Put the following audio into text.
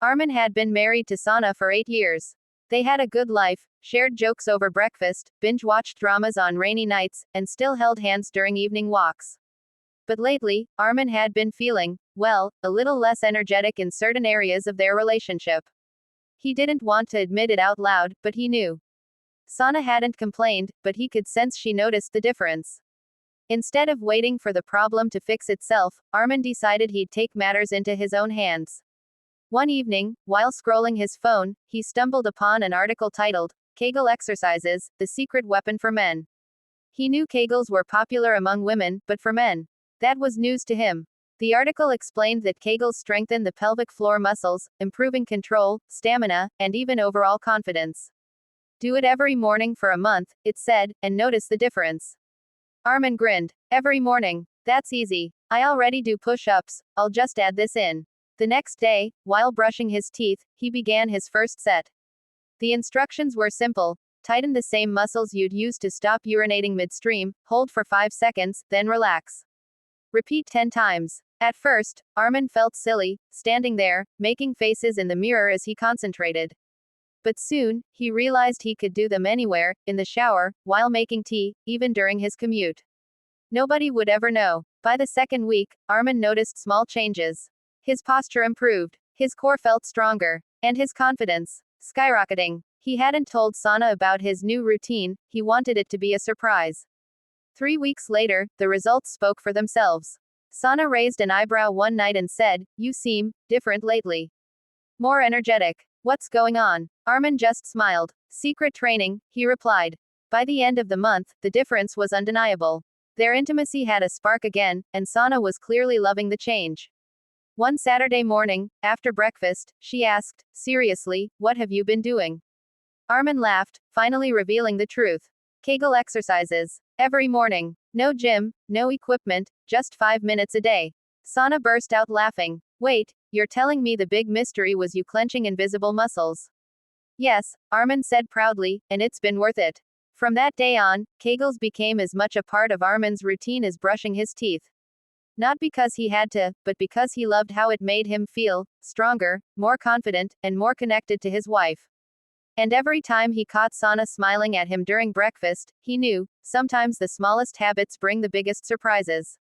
Armin had been married to Sana for 8 years. They had a good life, shared jokes over breakfast, binge-watched dramas on rainy nights, and still held hands during evening walks. But lately, Armin had been feeling, well, a little less energetic in certain areas of their relationship. He didn't want to admit it out loud, but he knew. Sana hadn't complained, but he could sense she noticed the difference. Instead of waiting for the problem to fix itself, Armin decided he'd take matters into his own hands. One evening, while scrolling his phone, he stumbled upon an article titled, Kegel Exercises, the Secret Weapon for Men. He knew Kegels were popular among women, but for men, that was news to him. The article explained that Kegels strengthen the pelvic floor muscles, improving control, stamina, and even overall confidence. Do it every morning for a month, it said, and notice the difference. Armin grinned. Every morning. That's easy. I already do push-ups, I'll just add this in. The next day, while brushing his teeth, he began his first set. The instructions were simple. Tighten the same muscles you'd use to stop urinating midstream, hold for 5 seconds, then relax. Repeat 10 times. At first, Armin felt silly, standing there, making faces in the mirror as he concentrated. But soon, he realized he could do them anywhere, in the shower, while making tea, even during his commute. Nobody would ever know. By the second week, Armin noticed small changes. His posture improved, his core felt stronger, and his confidence skyrocketing. He hadn't told Sana about his new routine, he wanted it to be a surprise. 3 weeks later, the results spoke for themselves. Sana raised an eyebrow one night and said, "You seem different lately. More energetic. What's going on?" Armin just smiled. "Secret training," he replied. By the end of the month, the difference was undeniable. Their intimacy had a spark again, and Sana was clearly loving the change. One Saturday morning, after breakfast, she asked, "Seriously, what have you been doing?" Armin laughed, finally revealing the truth. Kegel exercises. Every morning. No gym, no equipment, just 5 minutes a day. Sana burst out laughing. "Wait, you're telling me the big mystery was you clenching invisible muscles?" "Yes," Armin said proudly, "and it's been worth it." From that day on, Kegels became as much a part of Armin's routine as brushing his teeth. Not because he had to, but because he loved how it made him feel stronger, more confident, and more connected to his wife. And every time he caught Sana smiling at him during breakfast, he knew, sometimes the smallest habits bring the biggest surprises.